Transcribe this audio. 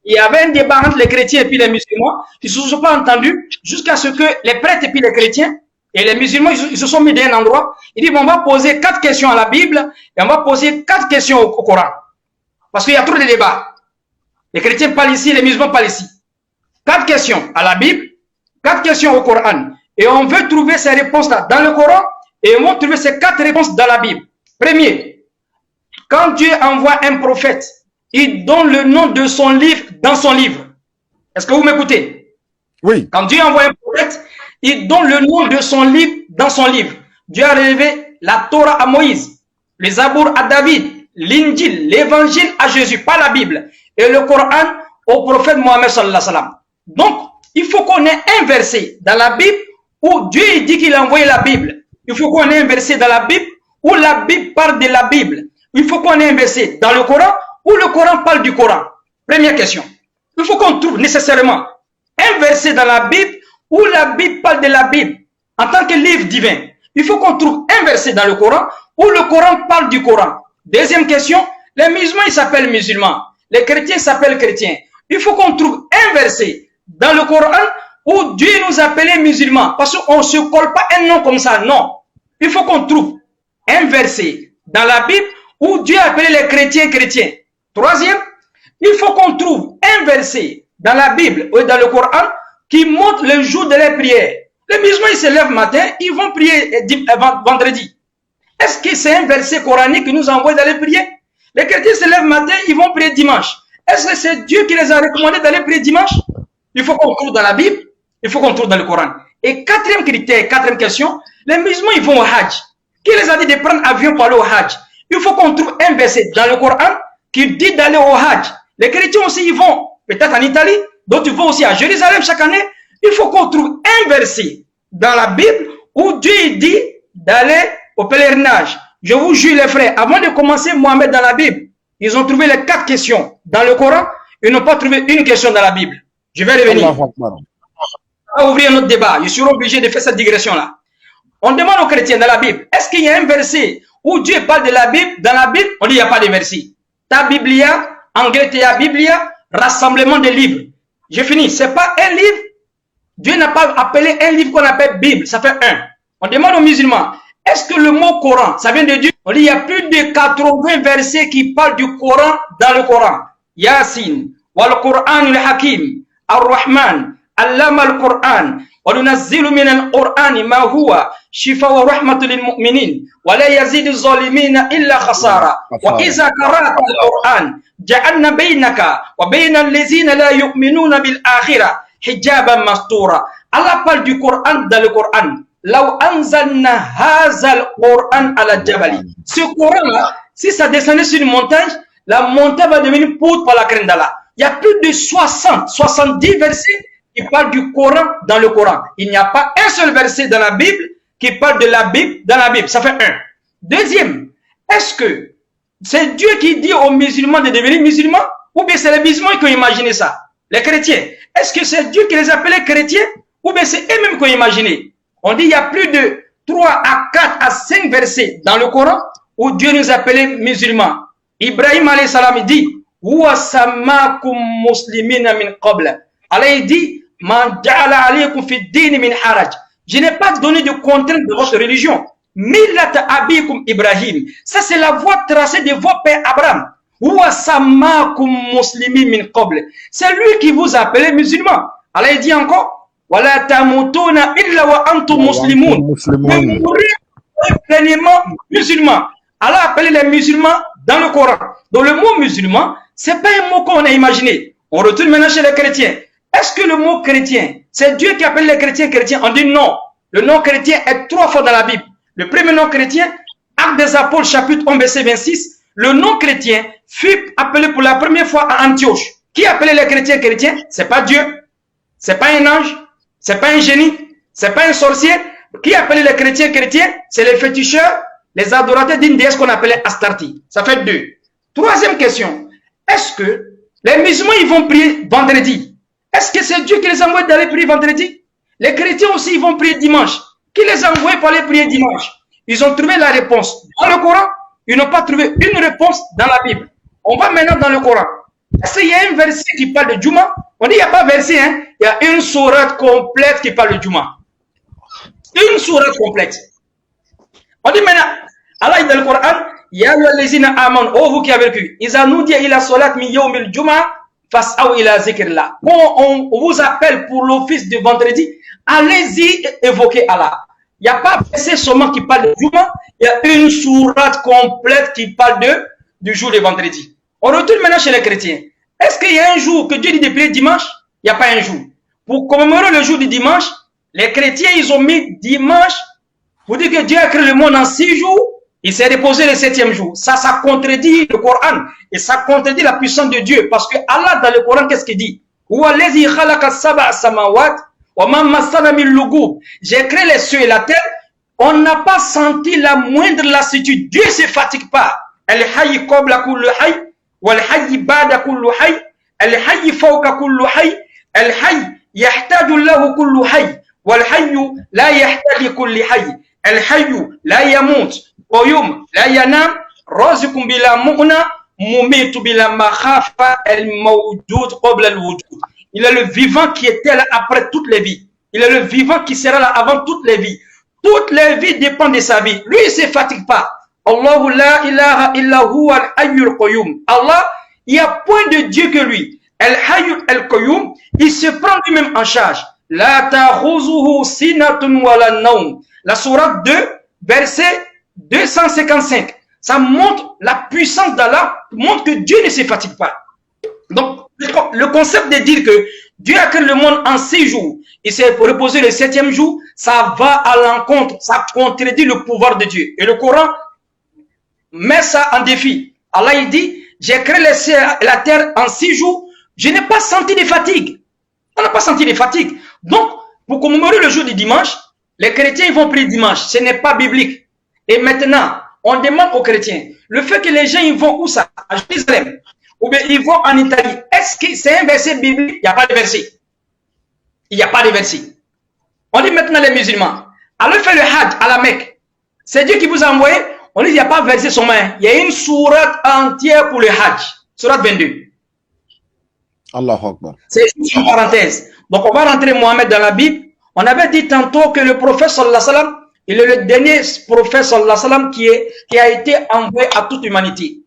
Il y avait un débat entre les chrétiens et puis les musulmans. Ils ne se sont pas entendus jusqu'à ce que les prêtres et puis les chrétiens et les musulmans, ils se sont mis dans un endroit. Ils disent, on va poser 4 questions à la Bible et on va poser 4 questions au Coran. Parce qu'il y a trop de débats. Les chrétiens parlent ici, les musulmans parlent ici. 4 questions à la Bible, 4 questions au Coran. Et on veut trouver ces réponses-là dans le Coran et on va trouver ces 4 réponses dans la Bible. Premier, quand Dieu envoie un prophète, il donne le nom de son livre dans son livre. Est-ce que vous m'écoutez? Oui. Quand Dieu envoie un prophète, il donne le nom de son livre dans son livre. Dieu a révélé la Torah à Moïse, les Zabour à David, l'Injil, l'évangile à Jésus, pas la Bible, et le Coran au prophète Mohammed sallallahu alayhi wa sallam. Donc, il faut qu'on ait un verset dans la Bible où Dieu dit qu'il a envoyé la Bible. Il faut qu'on ait un verset dans la Bible où la Bible parle de la Bible. Il faut qu'on ait un verset dans le Coran où le Coran parle du Coran. Première question. Il faut qu'on trouve nécessairement un verset dans la Bible où la Bible parle de la Bible en tant que livre divin. Il faut qu'on trouve un verset dans le Coran où le Coran parle du Coran. Deuxième question, les musulmans ils s'appellent musulmans, les chrétiens s'appellent chrétiens. Il faut qu'on trouve un verset dans le Coran où Dieu nous appelait musulmans, parce qu'on ne se colle pas un nom comme ça, non. Il faut qu'on trouve un verset dans la Bible où Dieu appelait les chrétiens chrétiens. Troisième, il faut qu'on trouve un verset dans la Bible ou dans le Coran qui montre le jour de les prières. Les musulmans, ils se lèvent matin, ils vont prier vendredi. Est-ce que c'est un verset coranique qui nous envoie d'aller prier? Les chrétiens se lèvent matin, ils vont prier dimanche. Est-ce que c'est Dieu qui les a recommandé d'aller prier dimanche? Il faut qu'on trouve dans la Bible, il faut qu'on trouve dans le Coran. Et quatrième critère, quatrième question, les musulmans, ils vont au Hajj. Qui les a dit de prendre avion pour aller au Hajj? Il faut qu'on trouve un verset dans le Coran qui dit d'aller au Hajj. Les chrétiens aussi, ils vont peut-être en Italie, d'autres vont aussi à Jérusalem chaque année. Il faut qu'on trouve un verset dans la Bible où Dieu dit d'aller au pèlerinage. Je vous jure les frères, avant de commencer Mohammed dans la Bible, ils ont trouvé les 4 questions dans le Coran, ils n'ont pas trouvé une question dans la Bible. Je vais revenir. On va ouvrir notre débat. Je suis obligé de faire cette digression-là. On demande aux chrétiens dans la Bible, est-ce qu'il y a un verset où Dieu parle de la Bible? Dans la Bible, on dit il n'y a pas de verset. Ta Biblia, anglais ta Biblia, rassemblement de livres. J'ai fini. C'est pas un livre. Dieu n'a pas appelé un livre qu'on appelle Bible. Ça fait un. On demande aux musulmans, est-ce que le mot Coran, ça vient de Dieu? On dit il y a plus de 80 versets qui parlent du Coran dans le Coran. Yasin, wal Qur'an al-Hakim, ar-Rahman, allama al-Qur'an, wa nunazzilu min al-Qur'an ma huwa shifa wa rahmatu lil mu'minin, wa la yazidu zalimina illa khasara. Wa iza qara'ta al-Qur'an, ja'alna baynaka wa bayna allazina la yu'minuna bil akhirah hijaban mastura. Allah parle du Coran dans le Coran. Law anzalna hazal Qur'an ala jabali. Ce Coran-là, si ça descendait sur une montagne, la montagne va devenir poudre par la crème d'Allah. Il y a plus de 70 versets qui parlent du Coran dans le Coran. Il n'y a pas un seul verset dans la Bible qui parle de la Bible dans la Bible. Ça fait un. Deuxième, est-ce que c'est Dieu qui dit aux musulmans de devenir musulmans ou bien c'est les musulmans qui ont imaginé ça? Les chrétiens. Est-ce que c'est Dieu qui les appelait chrétiens ou bien c'est eux-mêmes qui ont imaginé? On dit il y a plus de 3 à 4 à 5 versets dans le Coran où Dieu nous appelait musulmans. Ibrahim alayhi salam dit Huwa samakum muslimina min qabla. Allah il dit Man ja'ala alaykum fi din min haraj. Je n'ai pas donné de contrainte de votre religion. Millat abikum Ibrahim. Ça c'est la voie tracée de vos pères Abraham. Huwa samakum muslimin min qabla. C'est lui qui vous appelait musulmans. Allah il dit encore Wala tamutuna illa wa antum muslimun. Vous mourrez pleinement musulmans. Allah a appelé les musulmans dans le Coran. Donc le mot musulman, c'est pas un mot qu'on a imaginé. On retourne maintenant chez les chrétiens. Est-ce que le mot chrétien, c'est Dieu qui appelle les chrétiens chrétiens? On dit non. Le nom chrétien est 3 fois dans la Bible. Le premier nom chrétien, Actes des Apôtres, chapitre 1, verset 26. Le nom chrétien fut appelé pour la première fois à Antioche. Qui appelait les chrétiens chrétiens? C'est pas Dieu. C'est pas un ange. C'est pas un génie. C'est pas un sorcier. Qui appelait les chrétiens chrétiens? C'est les féticheurs, les adorateurs d'une déesse qu'on appelait Astarti. Ça fait 2. Troisième question. Est-ce que les musulmans, ils vont prier vendredi? Est-ce que c'est Dieu qui les envoie d'aller prier vendredi? Les chrétiens aussi, ils vont prier dimanche. Qui les a envoyés pour aller prier dimanche? Ils ont trouvé la réponse dans le Coran. Ils n'ont pas trouvé une réponse dans la Bible. On va maintenant dans le Coran. Est-ce qu'il y a un verset qui parle de Juma? On dit il n'y a pas verset, hein? Il y a une sourate complète qui parle de Juma. Une sourate complète. On dit maintenant, Allah dit dans le Coran, Ya ayyuhallazina amanu, oh vous qui avez vécu, Iza nudiya ila salat min yawmil juma, fas'aw ila zikrillah. Quand on vous appelle pour l'office de vendredi, allez-y évoquer Allah. Il n'y a pas verset seulement qui parle de Juma, il y a une sourate complète qui parle du jour de vendredi. On retourne maintenant chez les chrétiens. Est-ce qu'il y a un jour que Dieu dit de prier dimanche? Il n'y a pas un jour. Pour commémorer le jour du dimanche, les chrétiens, ils ont mis dimanche. Vous dites que Dieu a créé le monde en 6 jours, il s'est reposé le 7e jour. Ça contredit le Coran. Et ça contredit la puissance de Dieu. Parce que Allah, dans le Coran, qu'est-ce qu'il dit? J'ai créé les cieux et la terre. On n'a pas senti la moindre lassitude. Dieu ne se fatigue pas. Al-hayy qabla kulli hayy, wal-hayy ba'da kulli hayy, al-hayy fawqa kulli hayy, al-hayy yahtaju lahu kulli hayy, wal-hayy la yahtaju kulli hayy, al-hayy la yamut, qayyum la yanam, raziqun bila mu'na, mumitu bila makhafa, al-mawjud qabla al-wujud. Il est le vivant qui était là après toutes les vies. Il est le vivant qui sera là avant toutes les vies. Toutes les vies dépendent de sa vie. Lui, il ne se fatigue pas. Allahu la ilaha illa huwa al-hayyul qayyum. Allah, il n'y a point de Dieu que lui. Al-hayyul al-qayyum, il se prend lui-même en charge. La ta'khuzuhu sinatun wa la nawm. La sourate 2, verset 255. Ça montre la puissance d'Allah, montre que Dieu ne se fatigue pas. Donc, le concept de dire que Dieu a créé le monde en 6 jours, il s'est reposé le 7e jour, ça va à l'encontre, ça contredit le pouvoir de Dieu. Et le Coran met ça en défi. Allah il dit, j'ai créé les cieux et la terre en 6 jours, je n'ai pas senti de fatigue. On n'a pas senti de fatigue. Donc, pour commémorer le jour du dimanche, les chrétiens ils vont prier dimanche. Ce n'est pas biblique. Et maintenant, on demande aux chrétiens, le fait que les gens ils vont où ça? À Jérusalem. Ou bien ils vont en Italie. Est-ce que c'est un verset biblique? Il n'y a pas de verset. Il n'y a pas de verset. On dit maintenant les musulmans, allez faire le Hajj à la Mecque. C'est Dieu qui vous a envoyé. On dit il n'y a pas de verset sur main. Il y a une sourate entière pour le Hajj. Sourate 22. Allahu Akbar. C'est une parenthèse. Donc on va rentrer Mohammed dans la Bible. On avait dit tantôt que le prophète sallallahu alayhi wa sallam, il est le dernier prophète sallallahu alayhi wa sallam qui a été envoyé à toute l'humanité.